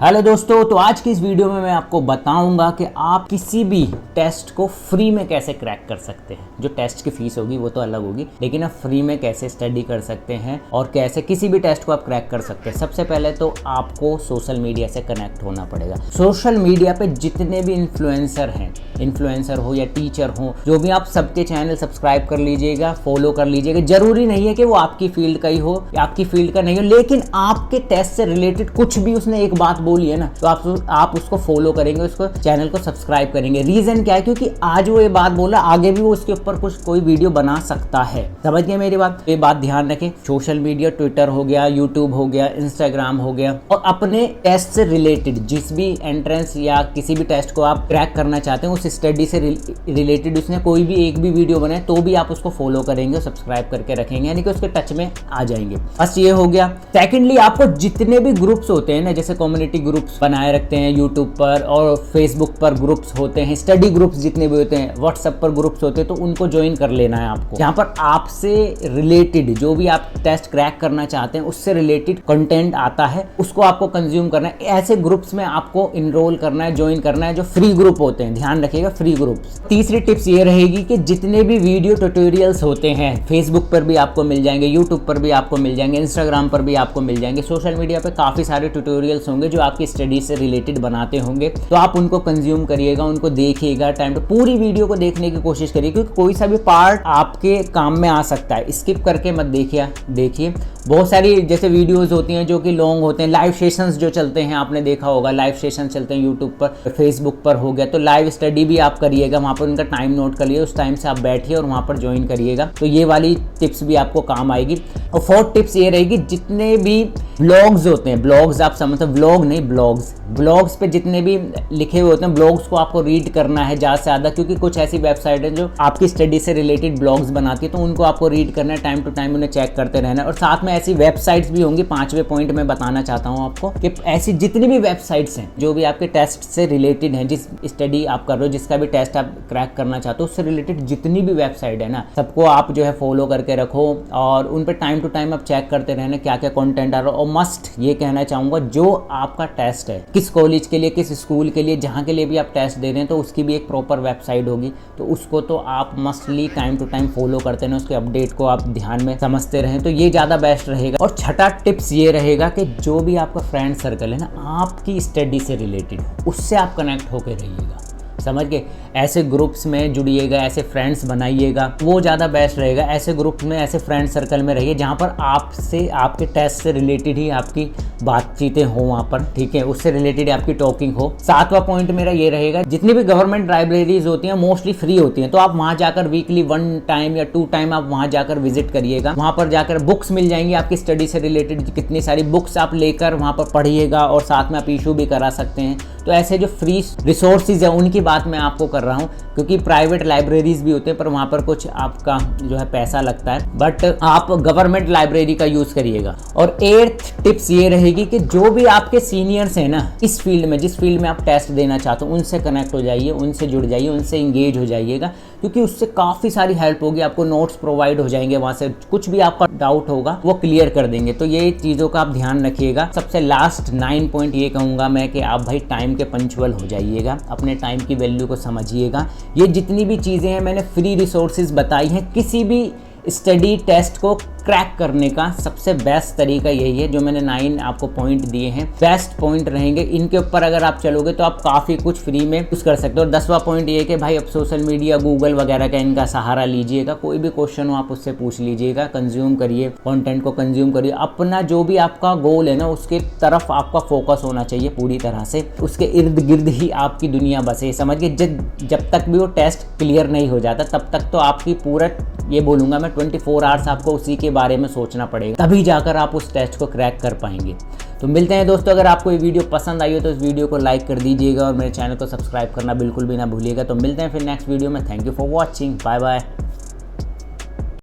Hello दोस्तों, तो आज की इस वीडियो में मैं आपको बताऊंगा कि आप किसी भी टेस्ट को फ्री में कैसे क्रैक कर सकते हैं। जो टेस्ट की फीस होगी वो तो अलग होगी, लेकिन आप फ्री में कैसे स्टडी कर सकते हैं और कैसे किसी भी टेस्ट को आप क्रैक कर सकते हैं। सबसे पहले तो आपको सोशल मीडिया से कनेक्ट होना पड़ेगा। सोशल मीडिया पे जितने भी इन्फ्लुएंसर हो या टीचर हो, जो भी, आप सबके चैनल सब्सक्राइब कर लीजिएगा, फॉलो कर लीजिएगा। जरूरी नहीं है कि वो आपकी फील्ड का ही हो या आपकी फील्ड का नहीं हो, लेकिन आपके टेस्ट से रिलेटेड कुछ भी उसने एक बात बोली है ना, तो आप उसको फॉलो करेंगे, उसको चैनल को सब्सक्राइब करेंगे। रीजन क्या है? क्योंकि आज वो ये बात बोला, आगे भी वो उसके ऊपर कोई वीडियो बना सकता है। समझ गए मेरी बात? ये बात ध्यान रखें। सोशल मीडिया, ट्विटर हो गया, यूट्यूब हो गया, इंस्टाग्राम हो गया, और अपने टेस्ट से रिलेटेड जिस भी एंट्रेंस या किसी भी टेस्ट को आप क्रैक करना चाहते हैं, उस स्टडी से रिलेटेड उसने कोई भी एक भी वीडियो बनाए तो भी आप उसको फॉलो करेंगे, सब्सक्राइब करके रखेंगे, यानी कि उसके टच में आ जाएंगे। बस ये हो गया। सेकेंडली, आपको जितने भी ग्रुप्स होते हैं ना, जैसे कम्युनिटी ग्रुप्स बनाए रखते हैं यूट्यूब पर, और फेसबुक पर ग्रुप्स होते हैं, स्टडी ग्रुप्स जितने भी होते हैं, व्हाट्सएप पर ग्रुप्स होते हैं, तो उनको ज्वाइन कर लेना है आपको। यहाँ पर आपसे रिलेटेड जो भी आप टेस्ट क्रैक करना चाहते हैं उससे रिलेटेड कंटेंट आता है, उसको आपको कंज्यूम करना है। ऐसे ग्रुप्स में आपको इनरोल करना है, ज्वाइन करना है, जो फ्री ग्रुप होते हैं। ध्यान रखिएगा, फ्री ग्रुप्स। तीसरी टिप्स ये रहेगी कि जितने भी वीडियो ट्यूटोरियल्स होते हैं, फेसबुक पर भी आपको मिल जाएंगे, यूट्यूब पर भी आपको मिल जाएंगे, इंस्टाग्राम पर भी आपको मिल जाएंगे, सोशल मीडिया पर काफी सारे ट्यूटोरियल्स होंगे जो आपकी स्टडी से रिलेटेड बनाते होंगे। तो आप उनको कंज्यूम करिएगा, उनको देखिएगा, टाइम तो पूरी वीडियो को देखने की कोशिश करिए, क्योंकि कोई सा भी पार्ट आपके काम में आ सकता है। स्किप करके मत देखिए। बहुत सारी जैसे वीडियोस होती हैं जो कि लॉन्ग होते हैं, लाइव सेशंस जो चलते हैं, आपने देखा होगा, लाइव सेशन चलते हैं यूट्यूब पर, फेसबुक पर हो गया, तो लाइव स्टडी भी आप करिएगा, वहाँ पर उनका टाइम नोट करिए, उस टाइम से आप बैठिए और वहाँ पर ज्वाइन करिएगा। तो ये वाली टिप्स भी आपको काम आएगी। और फोर्थ टिप्स ये रहेगी, जितने भी ब्लॉग्स होते हैं, ब्लॉग्स आप समझते, व्लॉग नहीं, ब्लॉग्स पे जितने भी लिखे हुए होते हैं, ब्लॉग्स को आपको रीड करना है ज़्यादा से ज़्यादा, क्योंकि कुछ ऐसी वेबसाइट है जो आपकी स्टडी से रिलेटेड ब्लॉग्स बनाती है, तो उनको आपको रीड करना है, टाइम टू टाइम उन्हें चेक करते रहना है। और साथ में ऐसी वेबसाइट्स भी होंगी, 5वें पॉइंट में बताना चाहता हूँ आपको, कि ऐसी जितनी भी वेबसाइट्स हैं जो भी आपके टेस्ट से रिलेटेड हैं, जिस स्टडी आप कर रहे हो, जिसका भी टेस्ट आप क्रैक करना चाहते हो, उससे रिलेटेड जितनी भी वेबसाइट है ना, सबको आप जो है फॉलो करके रखो, और उन पर टाइम टू टाइम आप चेक करते रहना क्या क्या कंटेंट आ रहा है। और मस्ट ये कहना चाहूँगा, जो आपका टेस्ट है, किस कॉलेज के लिए, किस स्कूल के लिए, जहाँ के लिए भी आप टेस्ट दे रहे हैं, तो उसकी भी एक प्रॉपर वेबसाइट होगी, तो उसको तो आप mostly time to time follow करते रहें, उसके अपडेट को आप ध्यान में समझते रहें, तो ये ज़्यादा बेस्ट रहेगा। और छठा टिप्स ये रहेगा कि जो भी आपका फ्रेंड सर्कल है ना, आपकी स्टडी से रिलेटेड, उससे आप कनेक्ट होकर रहिएगा। समझ के ऐसे ग्रुप्स में जुड़िएगा, ऐसे फ्रेंड्स बनाइएगा, वो ज़्यादा बेस्ट रहेगा। ऐसे ग्रुप्स में, ऐसे फ्रेंड सर्कल में रहिए जहाँ पर आपसे, आपके टेस्ट से रिलेटेड ही आपकी बातचीतें हो वहाँ पर, ठीक है, उससे रिलेटेड आपकी टॉकिंग हो। 7वां पॉइंट मेरा ये रहेगा, जितनी भी गवर्नमेंट लाइब्रेरीज होती हैं मोस्टली फ्री होती हैं, तो आप वहाँ जाकर वीकली 1 टाइम या 2 टाइम आप वहाँ जाकर विजिट करिएगा। वहाँ पर जाकर बुक्स मिल जाएंगी आपकी स्टडी से रिलेटेड, कितनी सारी बुक्स आप लेकर वहाँ पर पढ़िएगा, और साथ में आप इशू भी करा सकते हैं। तो ऐसे जो फ्री रिसोर्सेज है उनकी बात मैं आपको कर रहा हूँ, क्योंकि प्राइवेट लाइब्रेरीज भी होते हैं पर वहाँ पर कुछ आपका जो है पैसा लगता है, बट आप गवर्नमेंट लाइब्रेरी का यूज़ करिएगा। और 8th टिप्स ये रहेगी कि जो भी आपके सीनियर्स हैं ना इस फील्ड में, जिस फील्ड में आप टेस्ट देना चाहते हो, उनसे कनेक्ट हो जाइए, उनसे जुड़ जाइए, उनसे इंगेज हो जाइएगा, क्योंकि उससे काफ़ी सारी हेल्प होगी। आपको नोट्स प्रोवाइड हो जाएंगे, वहाँ से कुछ भी आपका डाउट होगा वो क्लियर कर देंगे। तो ये चीज़ों का आप ध्यान रखिएगा। सबसे लास्ट 9 पॉइंट ये कहूँगा मैं कि आप भाई टाइम के पंक्चुअल हो जाइएगा, अपने टाइम की वैल्यू को समझिएगा। ये जितनी भी चीज़ें हैं मैंने फ्री रिसोर्सेज बताई हैं, किसी भी स्टडी टेस्ट को क्रैक करने का सबसे बेस्ट तरीका यही है। जो मैंने 9 आपको पॉइंट दिए हैं, बेस्ट पॉइंट रहेंगे, इनके ऊपर अगर आप चलोगे तो आप काफ़ी कुछ फ्री में यूज़ कर सकते हो। और 10वां पॉइंट ये है कि भाई अब सोशल मीडिया, गूगल वगैरह का इनका सहारा लीजिएगा, कोई भी क्वेश्चन हो आप उससे पूछ लीजिएगा, कंज्यूम करिए, कंटेंट को कंज्यूम करिए। अपना जो भी आपका गोल है ना, उसके तरफ आपका फोकस होना चाहिए पूरी तरह से, उसके इर्द गिर्द ही आपकी दुनिया बसे। समझिए, जब तक भी वो टेस्ट क्लियर नहीं हो जाता तब तक तो आपकी पूरा, ये बोलूँगा मैं, 24 आवर्स आपको उसी के बारे में सोचना पड़ेगा, तभी जाकर आप उस टेस्ट को क्रैक कर पाएंगे। तो मिलते हैं दोस्तों। अगर आपको ये वीडियो पसंद आई हो तो इस वीडियो को लाइक कर दीजिएगा और मेरे चैनल को सब्सक्राइब करना बिल्कुल भी ना भूलिएगा। तो मिलते हैं फिर नेक्स्ट वीडियो में। Thank you for watching, bye bye.